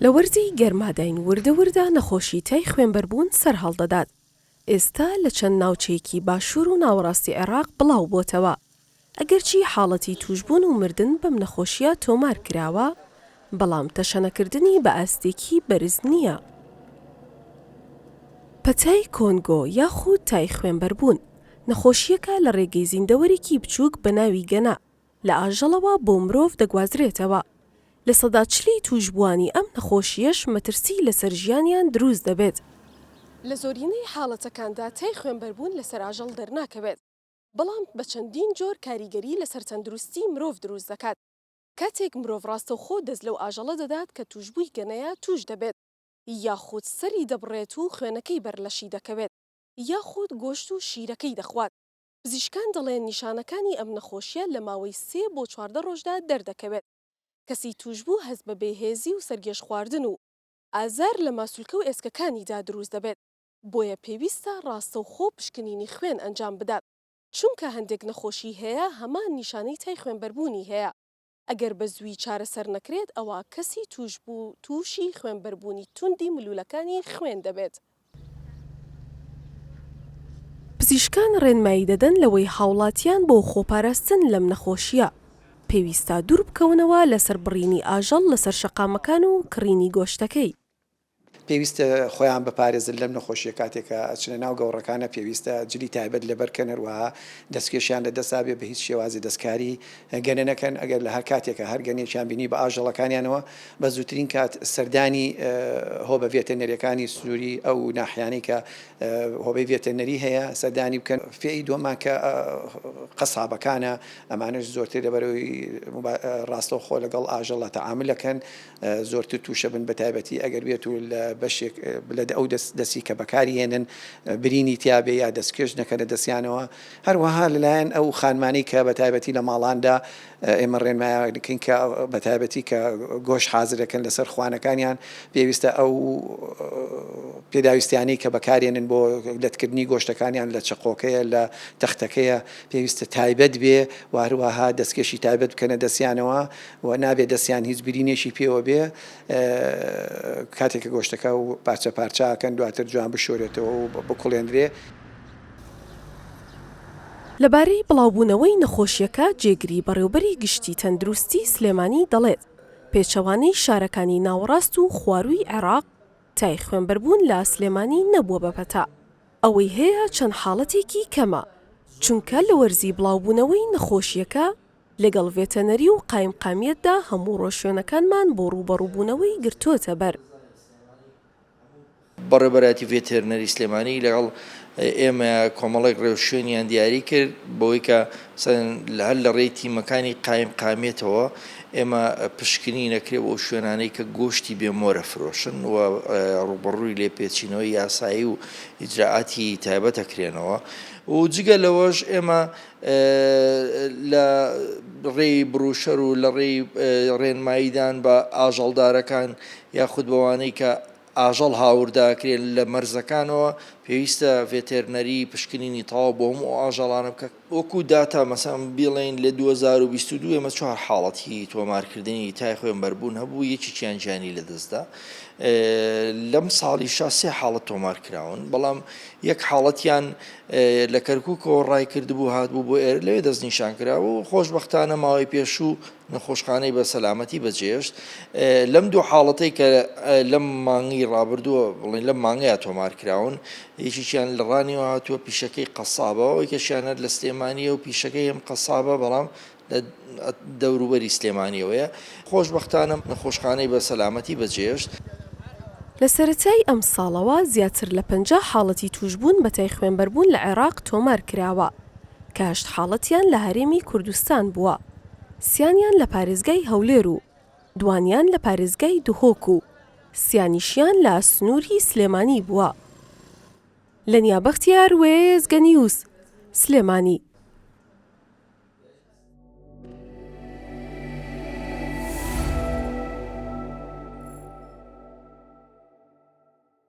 لە وەرزی گەرماداین وردە وردە نەخۆشی تای خوێنبەربوون سەر هەڵدەدات. ئێستا لە چەند ناوچەیەکی باشوور و ناوەڕاستی عێراق بڵاو بۆتەوە. ئەگەرچی حاڵەتی توشبوون و مردن بەم نەخۆشیە تۆمار کراوە، بەڵام تەشەنەکردنی بە ئاستێکی بەرز نییە. پەتای کۆنگۆ یاخود تای خوێنبەربوون نەخۆشیەکە لە ڕێگەی زیندەوەرێکی بچووک بە ناوی گەنا لە ئاژەڵەوە بۆ مرۆڤ دەگوازرێتەوە. لە سەدا 40 توشبوانی ئەم نەخۆشیەش مەترسی لەسەر ژیانیان دروست دەبێت. لە زۆرینەی حاڵەتەکاندا تای خوێنبەربوون لەسەر ئاژەڵ دەرناکەوێت، بەڵام بە چەندین جۆر کاریگەری لەسەر تەندروستی مرۆڤ دروست دەکات. کاتێک مرۆڤ ڕاستەوخۆ دەست لەو ئاژەڵە دەدات کە توشبووی گەنەیە توش دەبێت، یاخود سەری دەبڕێت و خوێنەکەی بەرلەشی دەکەوێت، یاخود گۆشت و شیرەکەی دەخوات. پزیشکان دەڵێن نیشانەکانی ئەم نەخۆشیە لە ماوەی 3 بۆ 14 ڕۆژدا دەردەکەوێت. کەسی توشبوو هەست بە بێهێزی و سەرگێش خواردن و ئازار لە ماسوولکە و ئێسکەکانیدا دروست دەبێت. بۆیە پێویستە ڕاستەوخۆ پشکنینی خوێن ئەنجام بدات، چونکە هەندێک نەخۆشی هەیە هەمان نیشانەی تای خوێنبەربوونی هەیە. ئەگەر بە زووی چارەسەر نەکرێت، ئەوە کەسی توشبوو تووشی خوێنبەربوونی توندی ملوولەکانی خوێن دەبێت. پزیشکان ڕێنمایی دەدەن لەوەی هاوڵاتیان بۆ خۆپاراستن لەم نەخۆشیە پێویستە دوور بکەونەوە لەسەر بڕینی ئاژەڵ لەسەر شەقامەکان و کڕینی گۆشتەکەی. پێویستە خۆیان بپارێزن لەم نەخۆشیە کاتێکە ئەچنە ناو گەوڕەکانە، پێویستە جلی تایبەت لەبەرکەنەوە دەستکێشیان لە دەستا بێ بە هیچ شێوازی دەستکاری گەنە نەکەن. ئەگەر لە هەر کاتێکە هەر گەنێکیان بینی بە ئاژەڵەکانیانەوە، بە زووترین کات سەردانی هۆبە ڤێتەنەریەکانی سنووری ئەو ناحیانەی کە هۆبەی ڤێتەنەری هەیە سەردانی بکەن. فێی دووەمان کە قەسابەکانە، ئەمانش زۆرتر لەبەرەوەی ڕاستەوخۆ لەگەڵ ئاژەڵە تەعاملەکەن، زۆرتر تووشە بن بە تایبەتی ئەگەر بێت و بەشێک لە ئەو دەستی کە بەکارهێنن برینی تیابێ یا دەستکێش نەکەنە دەستیانەوە. هەروەها لەلایەن ئەو خانمانەی کە بە تایبەتی لە ماڵاندا ئێمە ڕێنمایان دەکەین کە بە تایبەتی کە گۆشت حازرەکەن لەسەر خوانەکانیان، پێویستە ئەو پێداویستیانەی کە بەکارهێنن بۆ لەتکردنی گۆشتەکانیان لە چەقۆکەیە لە تەختەکەیە پێویستە تایبەت بێ، و هەروەها دەستکێشی تایبەت بکەنە دەستیانەوە و نابێت دەستیان هیچ برینێکی پێوە بێ. کاتێککە گۆشتەکە و پارچە پارچاکەن دواتر جوان بشۆرێتەوە و بکوڵێنرێ. لەبارەی بڵاوبوونەوەی نەخۆشیەکە جێگری بەڕێوەبەری گشتی تەندروستی سلێمانی دەڵێت پێچەوانەی شارەکانی ناوەڕاست و خوارووی عێراق تای خوێنبەربوون لە سلێمانی نەبووە بەپەتا. ئەوەی هەیە چەند حاڵەتێکی کەمە، چونکە لە وەرزی بڵاوبوونەوەی نەخۆشیەکە لەگەڵ ڤێتەنەری و قایمقامیەتدا هەموو ڕۆژشوێنەکانمان بۆ ڕوبەڕووبوونەوەی گرتووەتە بەر. بەڕێبەراتی ڤێتێرنەری سلێمانی لەگەڵ ئێمە کۆمەڵێک ڕێوشوێنیان دیاری کرد بۆی کە هەر لە ڕێی تیمەکانی قایمقامێتەوە ئێمە پشکنی نەکرێ بۆ شوێنانەی کە گۆشتی بێمۆرە فرۆشن و ڕوبەڕووی لێپێچینەوەی یاسایی و ئیجراعاتی تایبەت ئەکرێنەوە. و جگە لەوەش ئێمە لە ڕێی بروشەر و لە ڕێی ڕێنماییدان بە ئاژەڵدارەکان یاخود بەوانەی کە ئاژەڵ هاورداکرێن لە مەرزەکانەوە، پێویستە ڤێتێرنەری پشکنینی تەواو بۆ هەموو ئاژەڵانە بکە. وەکو داتا مەسەڵەن بڵێن لە 2022 ئێمە 4 حاڵەتی تۆمارکردنی تای خوێنبەربوون هەبوو، یەکێکیان گیانی لەدەستدا. لەم ساڵیشا 3 حاڵەت تۆمارکراون، بەڵام یەک حاڵەتیان لە کەرکووکەوە ڕای کردبوو هاتبوو بۆ ئێرە، لەوێ دەستنیشان کراوە و خۆشبەختانە ماوەی پێشوو نەخۆشخانەی بە سەلامەتی بەجێشت. لەم دوو حاڵەتەی کە لەم مانگی ڕابردووە بڵێن لەم مانگەیە تۆمارکراون، یەکێکیان لە ڕانیەوە هاتووە پیشەکەی قەسابەوە، یەکێکیانە لە سلێمانیە و پیشەکەی ئەم قەسابە بەڵام لە دەوروبەری سلێمانیەوەیە. خۆشبەختانە نەخۆشخانەی بە سەلامەتی بەجێشت. لە سەرەتای ئەم ساڵەوە زیاتر لە 50 حاڵەتی توشبوون بە تای خوێنبەربوون لە عێراق تۆمار کراوە، کە 8 حاڵەتیان لە هەرێمی کوردستان بووە، 3یان لە پارێزگای هەولێر و 2یان لە پارێزگای دهۆک و 3یانیشیان لە سنووری سلێمانی بووە. لە نیابەختیار وێزگە نیوز سلێمانی.